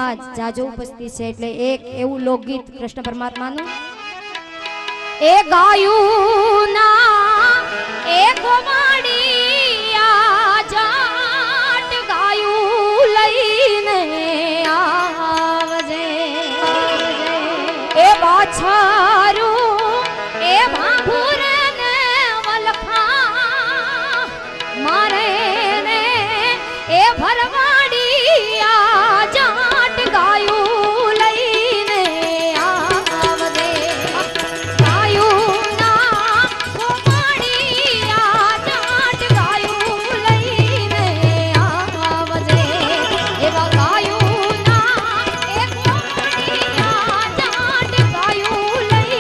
સમાજ જાજો ઉપસ્થિત છે એટલે એક એવું લોકગીત કૃષ્ણ પરમાત્માનું એ ગાયું ના એ ગોમાડિયા જાટ ગાયું લઈને આવજે એ બાછારું એ ભાભુરે ને વલખા મારે ને એ ભરવાડિયા જાટ ગાયું લઈને આવજે ગાયું ના ગોમાડિયા જાટ ગાયું લઈને આવજે એવા ગાયું ના એ ગોમાડિયા જાટ ગાયું લઈને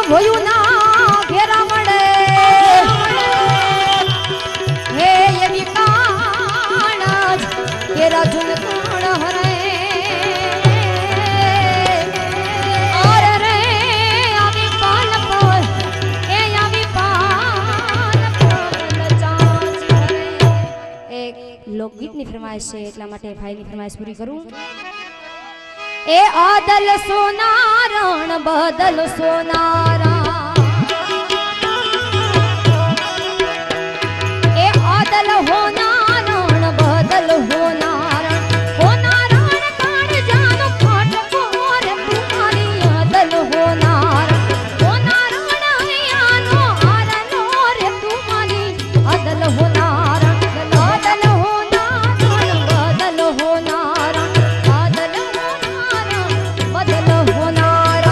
ભોયું ના ઘેરા મળે હે એવી કાણ ઘેરા ઝુલ કાણ હરે અરે રે આવી પાન પર એ આવી પાન પર ચાંચી હરે એક લોકગીતની ફરમાઈશ છે એટલા માટે ભાઈની ફરમાઈશ પૂરી કરું ए आदल सोनारण बदल सोनारा ए आदल होनारण बदल होनारण होनारण काण जानो फाटको रे तुम्हारी आदल होनारण होनारण आनो आरनो रे तुम्हारी आदल होनारण आदल होनारण बदल होनारण बदल होनार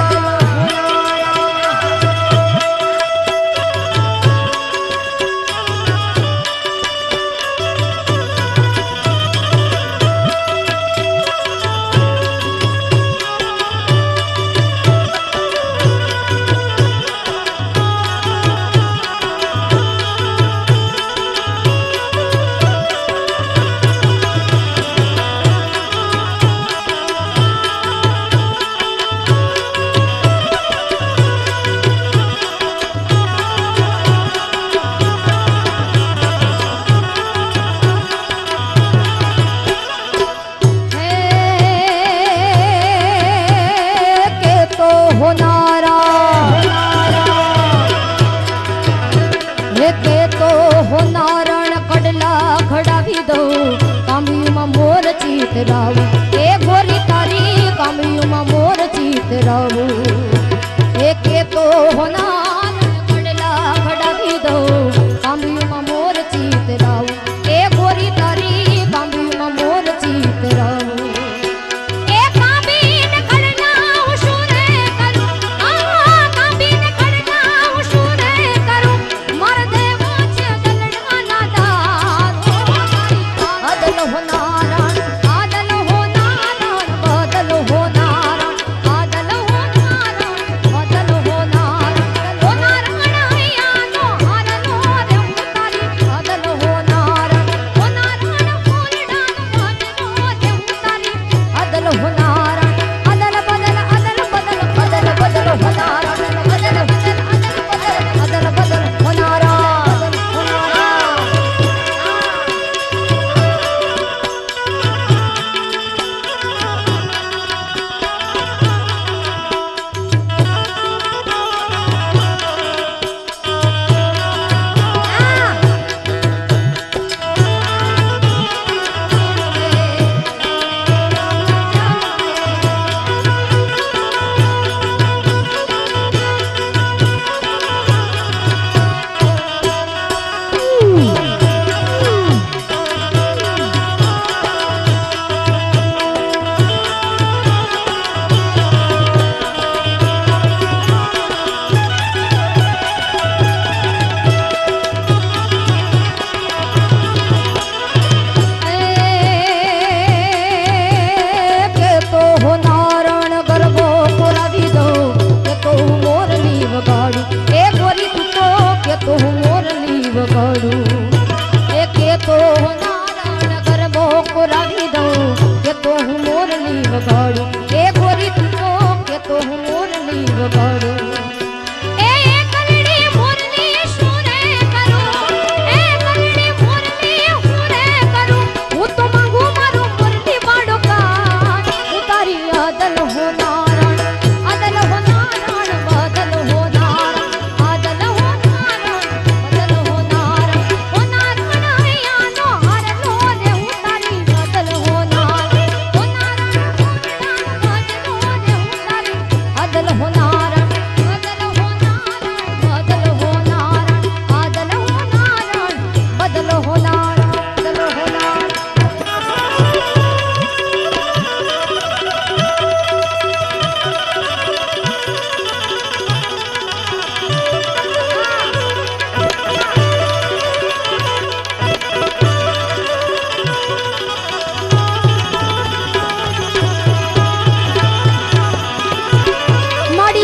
ચિતરાવું એ ગોરી તારી કામયુમાં મોર ચિતરાવું એકે તો હોનાર કડલા ખડાવી દઉં કામયુમાં મોર ચિતરાવું એ ગોરી તારી કામયુમાં મોર ચિતરાવું એ કામીને ખડના શું રે કરું આ કામીને ખડના શું રે કરું મર દેવો છે ગલડાના દાર અદલ હોનાર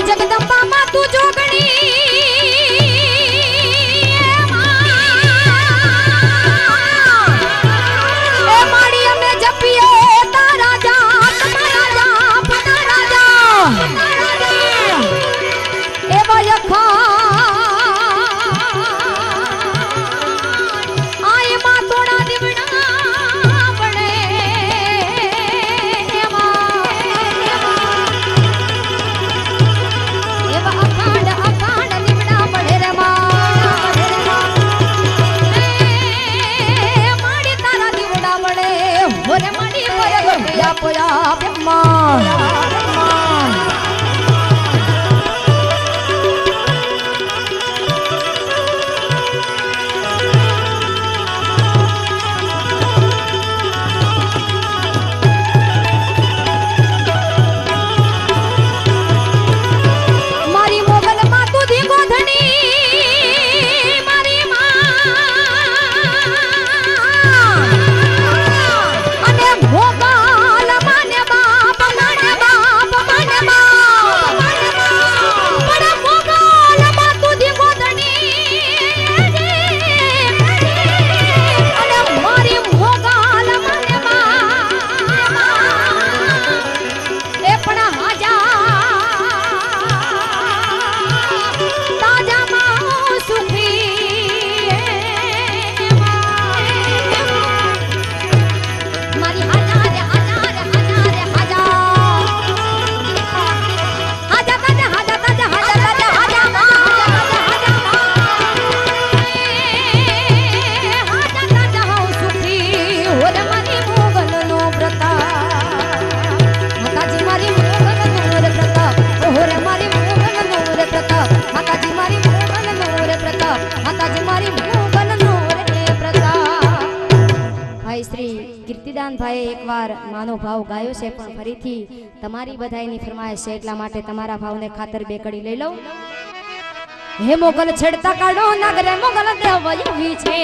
જગદંબા માં તું જોગણી કીર્તિદાનભાઈએ એકવાર માનો ભાવ ગાયો છે પણ ફરીથી તમારી બધાયની ફરમાઈશ છે એટલા માટે તમારા ભાવને ખાતર બે કડી લઈ લઉં. હે મોગલ છેડતા કાઢો નગરે મોગલ દેવ યુવી છે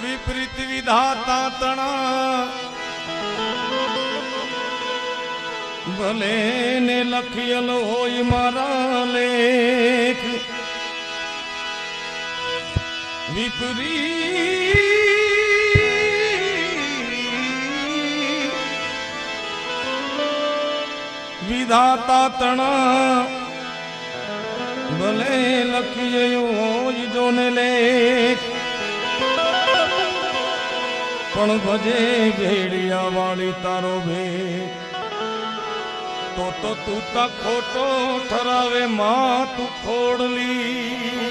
વિપરીત વિધાતા તણા ભલે ને લખેલ હોય મારા લેખ વિપરીત વિધાતા તણા ભલે લખીએ હોય જોને લેખ પણ ભજે ભેડિયા વાળી તારો ભેખ તો તું તા ખોટો ઠરાવે માં તું ખોડલી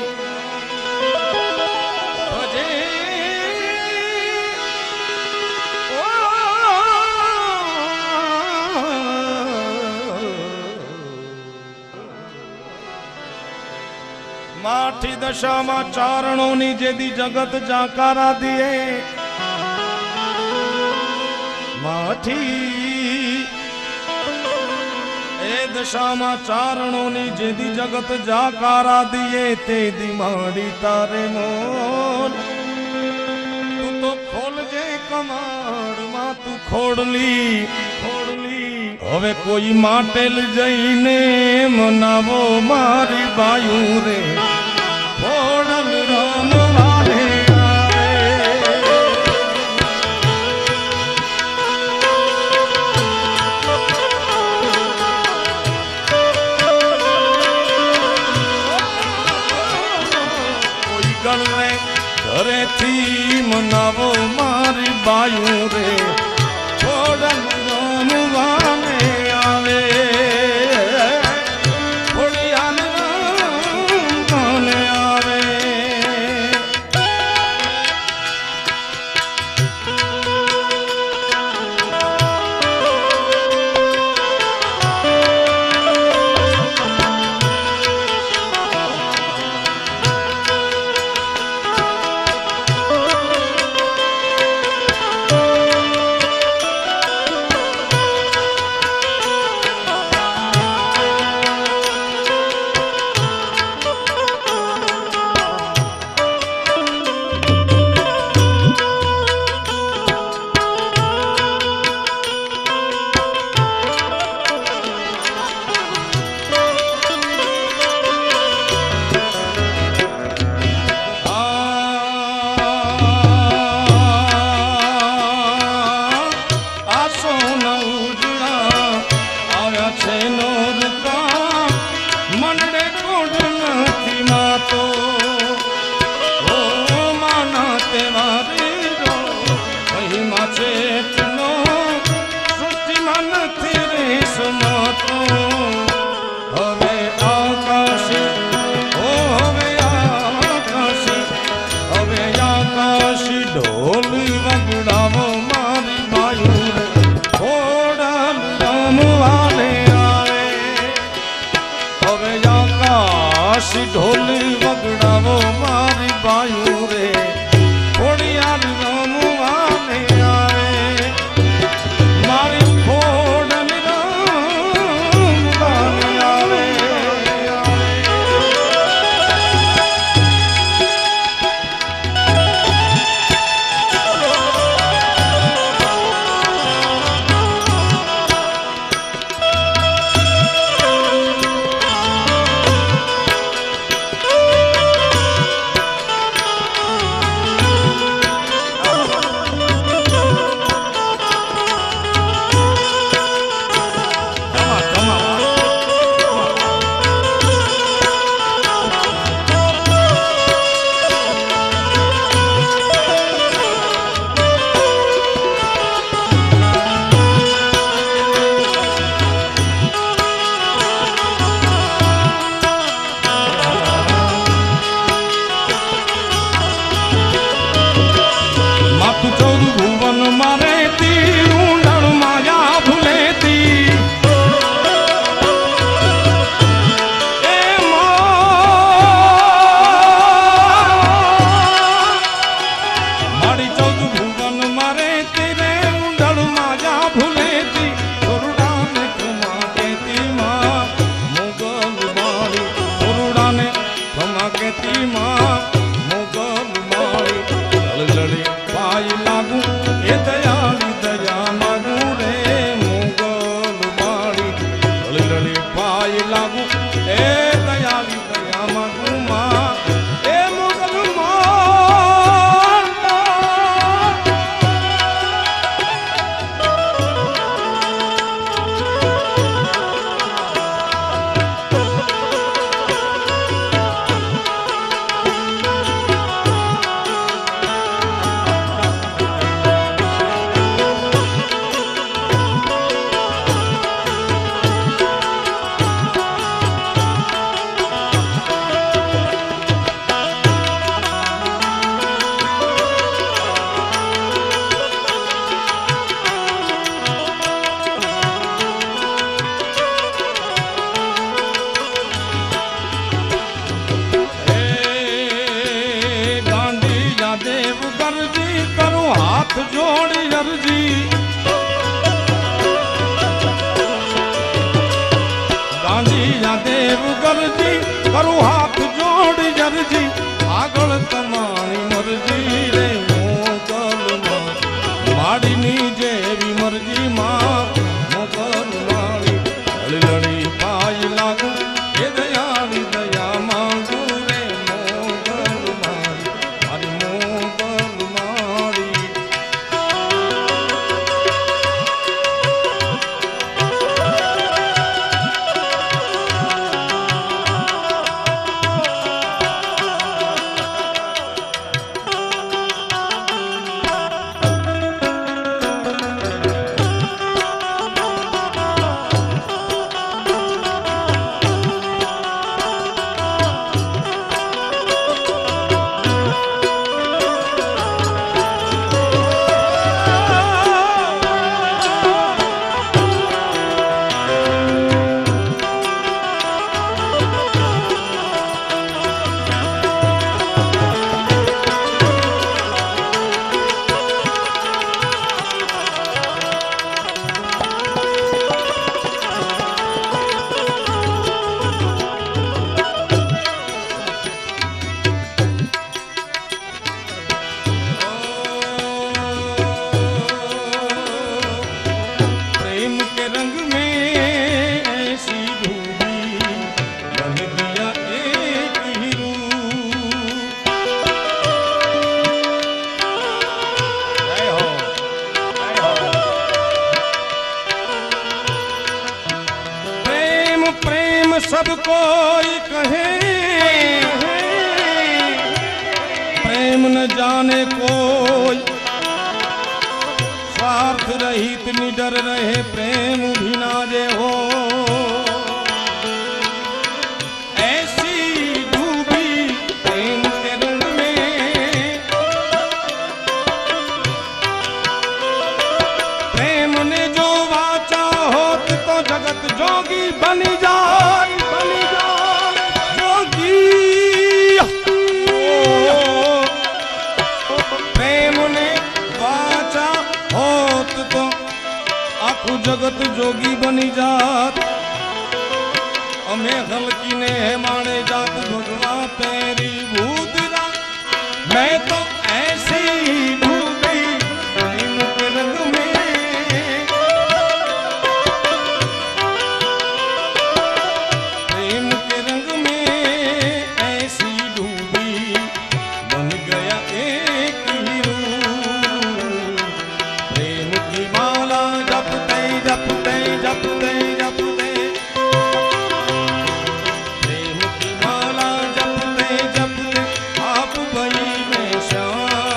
ભજે માઠી દશામાં ચારણોની જેદી જગત જાકારા દિયે માઠી એ દશામાં ચારણોની જેદી જગત જાકારા દિયે તે દી માડી તારે મોન તું તો ખોલજે કમાડમાં તું ખોડલી હવે કોઈ માટેલ જઈને મનાવો મારી બાયુ રે ખોડલ રામ વાલે કોઈ ગણવે ઘરેથી મનાવો મારી બાયુ રે ખોડલ રામ વાલે આવે ખોડિયાલ રામ વાલે આવે ઢોલી વગડાવો મારી બાયુ રે ખોડિયાર રામ વાલે આવે મારી ખોડલ રામ વાલે આવે ખેતીમાં મોગલ માળી લડી अर्जी करूं हाथ जोड़ी अर्जी गांधी या देव गरजी करूं हाथ जोड़ी अर्जी આગળ તમારી મરજી રે મોગલમાં માડીની જેવી મરજી માં મોગલ મારી લડી પાઈ લાગુ એ દયાની દયા માંગુ રે મોગલ મારી મોગલ મારી सब कोई कहे प्रेम न जाने कोई स्वार्थ रहित निडर रहे प्रेम भी ना जे हो ऐसी डूबी प्रेम के रंग में प्रेम ने जो वाचा होत तो जगत जोगी बनी जाए जगत जोगी बनी जात अमे हल्की ने माने जात भगवा तेरी भूत रात मैं तो ऐसे ही डूबी प्रेम के रंग में प्रेम के रंग में ऐसी डूबी बन गया एक ही रूप प्रेम की माला जपते जपते जपते जपते प्रेम की माला जपते जपते आप भई में श्याम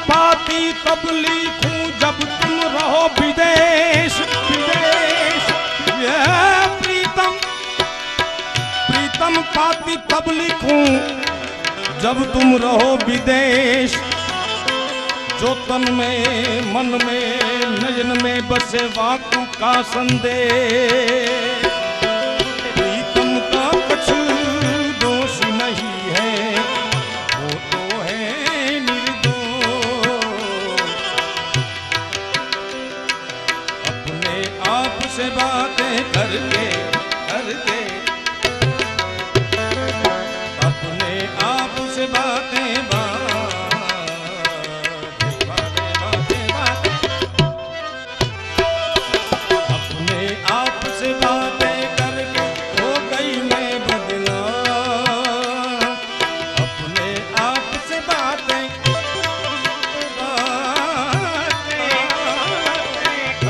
पाती तब लिखूं जब तुम रहो विदेश विदेश। ये प्रीतम प्रीतम पाती तब लिखूं जब तुम रहो विदेश। जो तन में मन में नयन में बसे वाकु का संदेश। प्रीतम का कुछ दोष नहीं है, वो तो है निर्दोष। अपने आप से बातें करके करके अपने आप से बातें अपने आप से बातें करके हो गई मैं बदनाम। अपने आप से बातें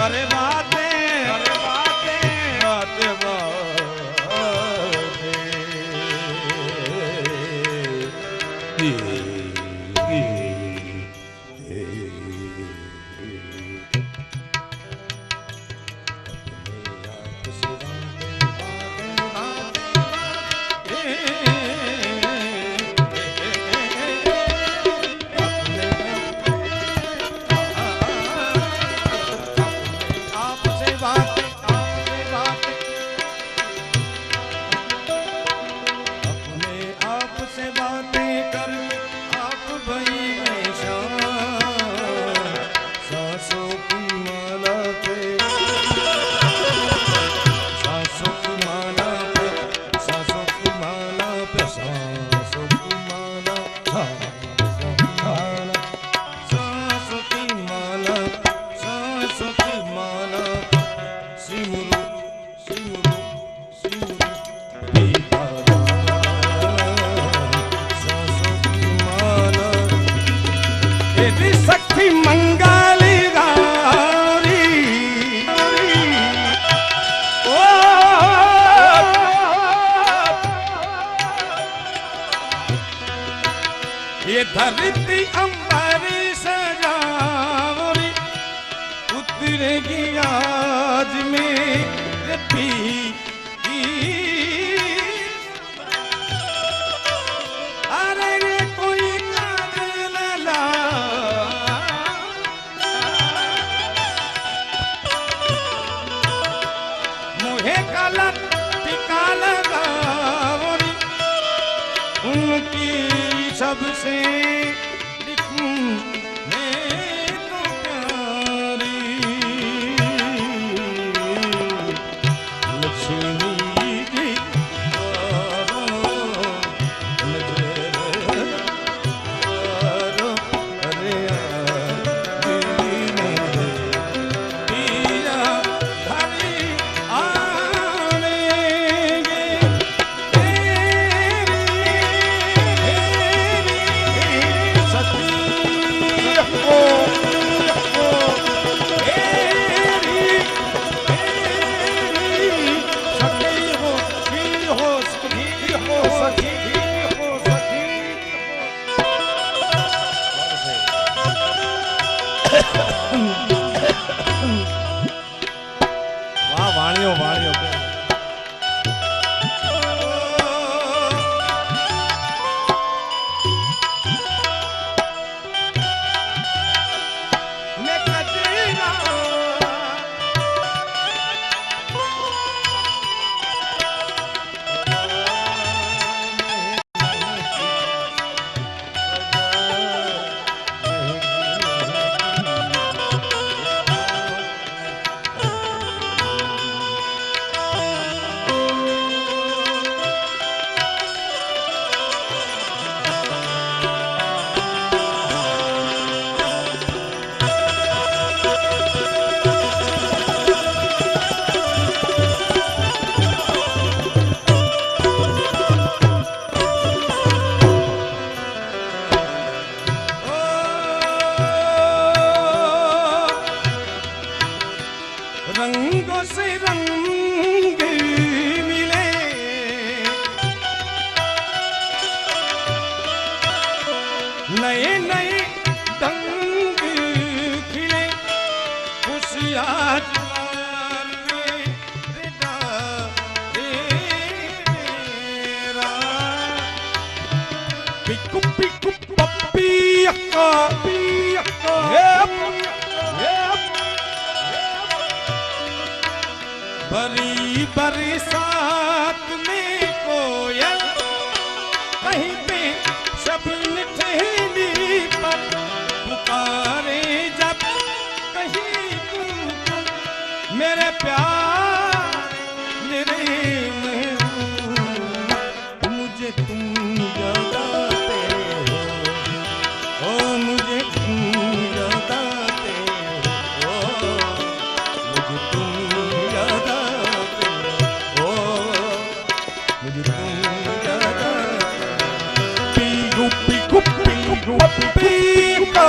अरे बातें बातें सखी मंगली गारी ओ ये धरती अंबरी सजावरी उतरेगी आज मेरे पी। अरे रे कोई काजल ला मुहे काला टिका लगावरी उनकी सबसे लिखूं मैं तो प्यारी। लक्ष्मी जी वाह वाणियों वाणियों रंगों से रंग मिले नए नए ढंग पिकु पिकु पप्पी अक्का बरी बरसात में कोयल कहीं पे शबन ठहरी पर पुकारे जब कहीं तू मेरे प्यार मेरे महबूब मुझे तुम याद आते हो ओ मुझे तुम याद आते हो मुझे तुम याद आते हो मुझे तुम याद आते पीगू पीगू पीगू पीका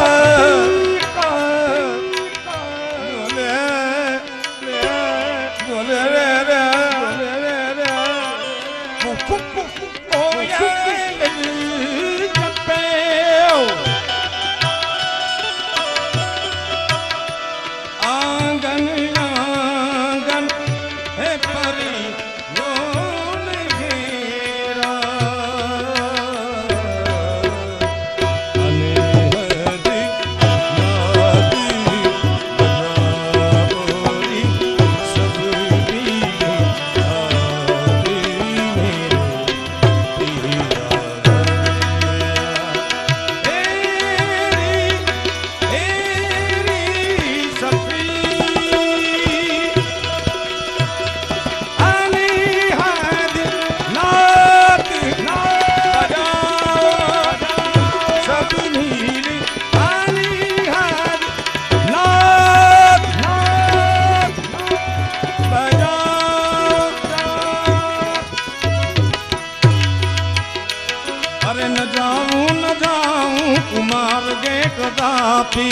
कदापि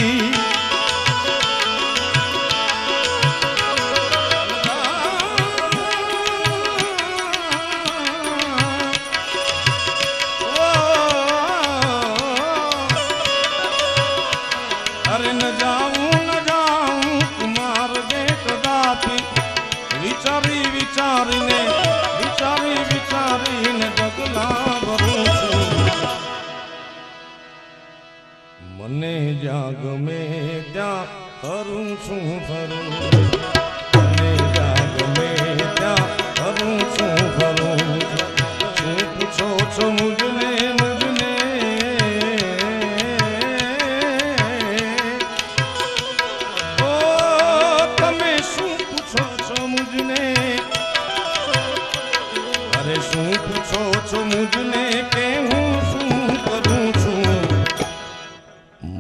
अरे न जाऊं कुमार गे कदापि विचारी विचारीने डगला भरूं મને જાગ મેં ત્યાં ફરું છું ફરું મને જાગ મેં ત્યાં ફરું છું ફરું શું પૂછો છો મુજને ઓ તમે શું પૂછો છો મુજને અરે શું પૂછો છો મુજને કે હું શું કરું છું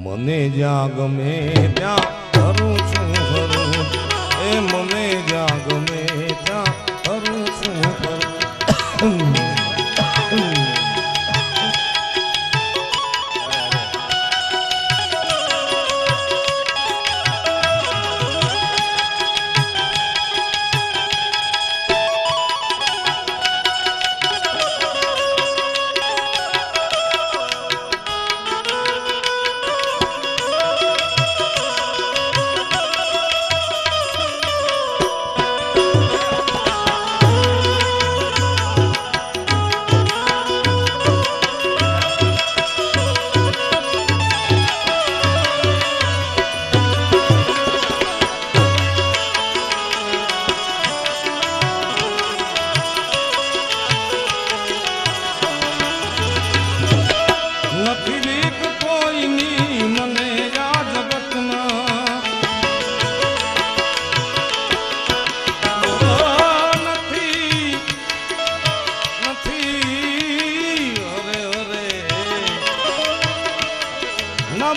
મને જ્યાં ગમે ત્યાં ફરું છું ફરું એ મને જ્યાં ગમે ત્યાં ફરું છું ફરું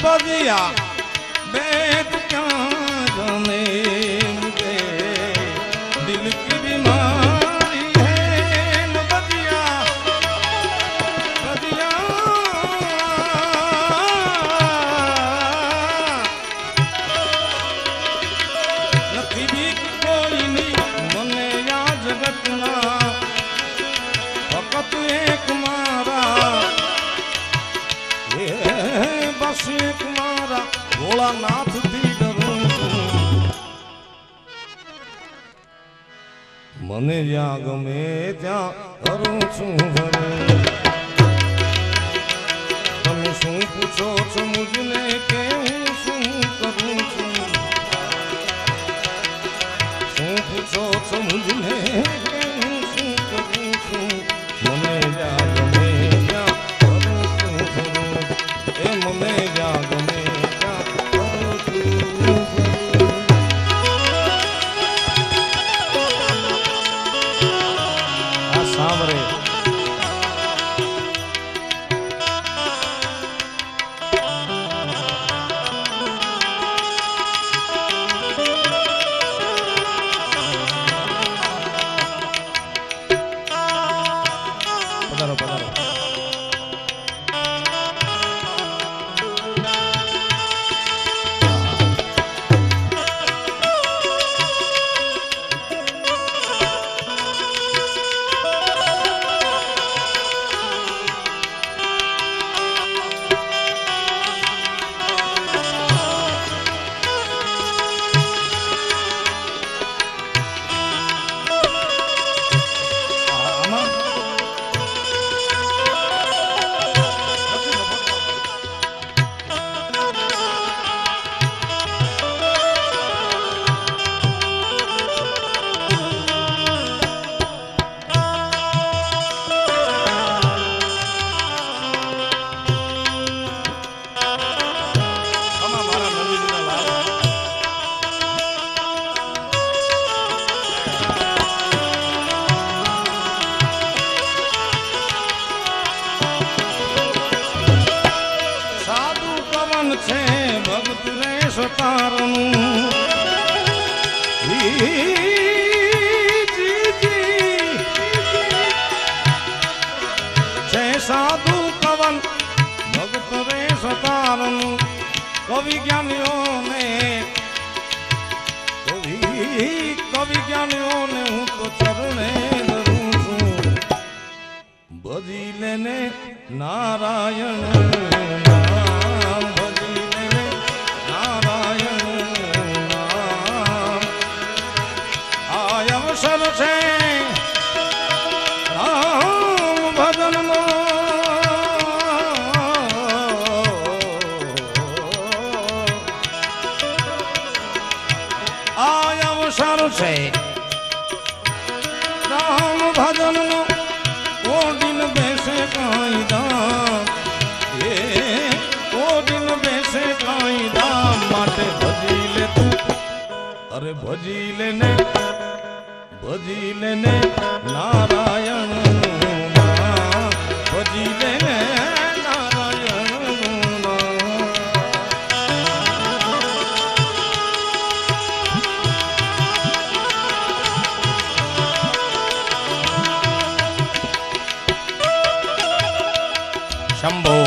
बजिया बैठ क्या जाने मुझे दिल की बीमारी है न बजिया बजिया નથી બીક કોઈ ની મને યા જગતના ફકત એક મારા बस एक मारा भोलानाथ थी डरूं मने ज्યાં ગમે ત્યાં કરું છું મને જ્યાં ગમે ત્યાં ફરું છું આ સાંભળે પધારો પધારો છે ભગત રે સતારનું છે સાધુ કવન ભગત રે સતારનું કવિ જ્ઞાનીઓને કવિ જ્ઞાનીઓને હું તો ચરણે ધરું છું ભજી લેને નારાયણ નામ ભજી લેને નારાયણ નામ આ અવસર છે રામ ભજનનો આ અવસર છે રામ ભજનનો કોડિન બેસે કાંઈ દામ એ કોડિન બેસે કાંઈ દામ માટે ભજી લે તું અરે ભજી લેને નારાયણ નામ ભજી લેને નારાયણ નામ શંભો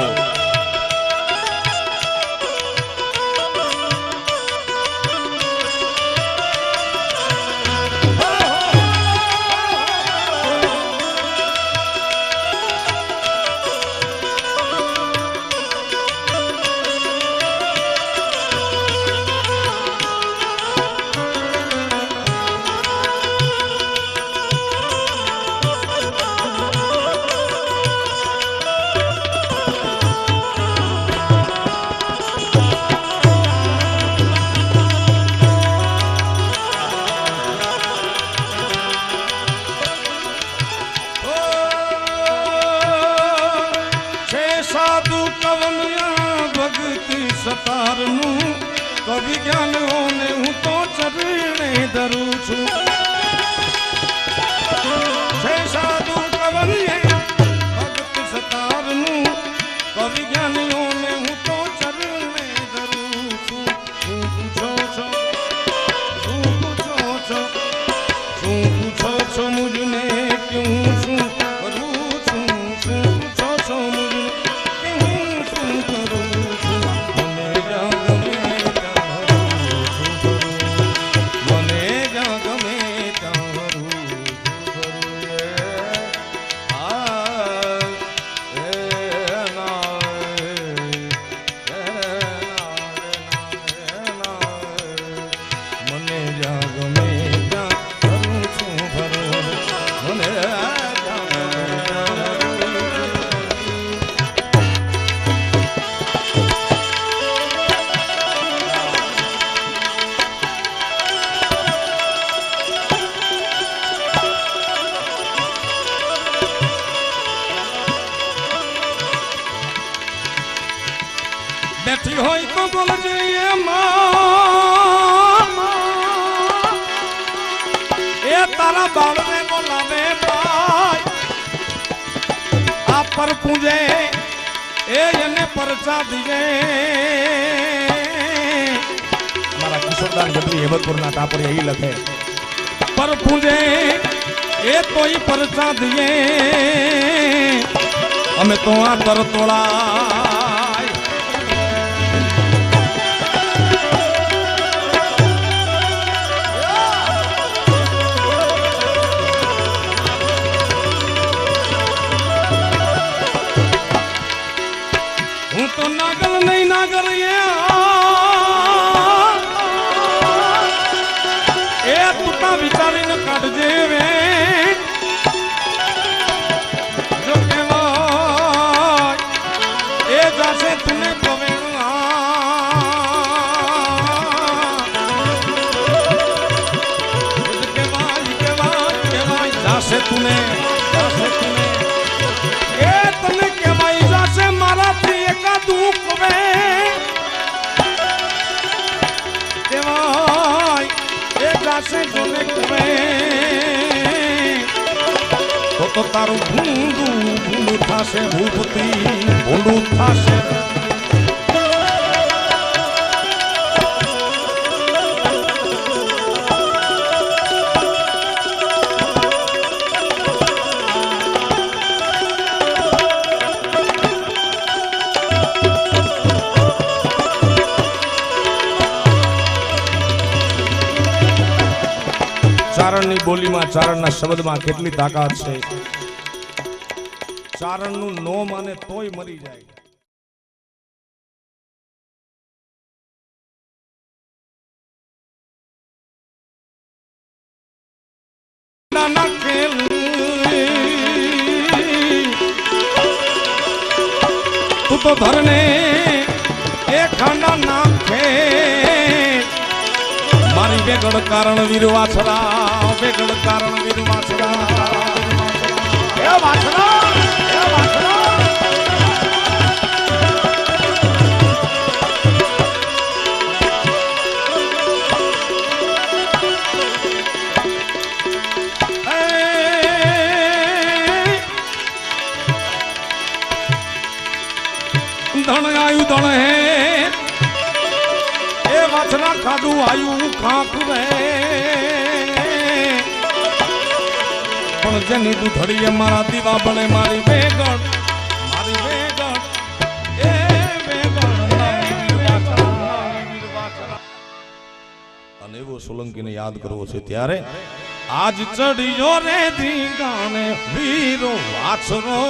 સતારનું કવિ જ્ઞાનોને હું તો ચરણે ધરું છું છે સાધુ કવનીએ ભગત સતારનું કવિ જ્ઞાનોને હું તો ચરણે ધરું છું શું પૂછો છો શું પૂછો છો શું પૂછો છો મુજને કે હું શું કરું છું શું પૂછો છો મુજને કે હું શું કરું છું મને જ્યાં ગમે ત્યાં બેઠી હોય તો બોલજે એમાં એ તારા બાળને બોલાવે ભાઈ આ પર પૂજે એ એને પરચા દીજે મારા કિશોરદાન ગઢવી હેબતપુરના ટાપરિયા ઈ લખે પર પૂજે એ તોય પરચા દીએ અમે તો આ તરતોળા હું તો નાગર નહીં નાગર એ તુતા વિચારીને કાઢજે રે જો કેવાય એ જાશે તુને કેવાય જાશે તુને એ તને કેવાય જાશે મારાથી એકા દુઃખ વે કેવાય એ જાશે જોને કવે તો તારું ભૂંડું થાશે ભૂપતિ ભૂંડું થાશે ચારણની બોલીમાં ચારણના શબ્દમાં કેટલી તાકાત છે ચારણનું નો માને તોય મરી જાય નાના ખેલ તું તો ધરને એ ખાના નાખે મારી બેગડ કારણ વીર વાછરા બેગડ કારણ વીર વાછરા એ વાછરા એ વાછરા ધણ આયુ ધણ હે વાછરા ખાધું આયુ ખાખ રે પણ જેની દૂધડીએ મારા દીવા બળે મારી બેગડ એ બેગડ અને એવો સોલંકીને યાદ કરવો છે ત્યારે આજ ચડ્યો રે ધીંગાણે વીરો વાછરો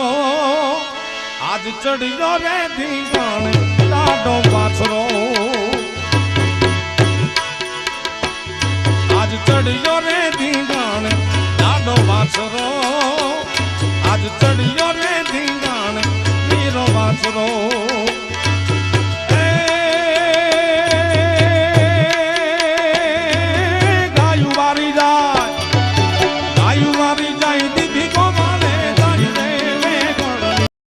આજ ચડ્યો રે ધીંગાણે દાડો વાછરો આજ ચડ્યો રે ધીંગાણ દાડો વાછરો આજ ચડ્યો રે ધીંગાણ વીરો વાછરો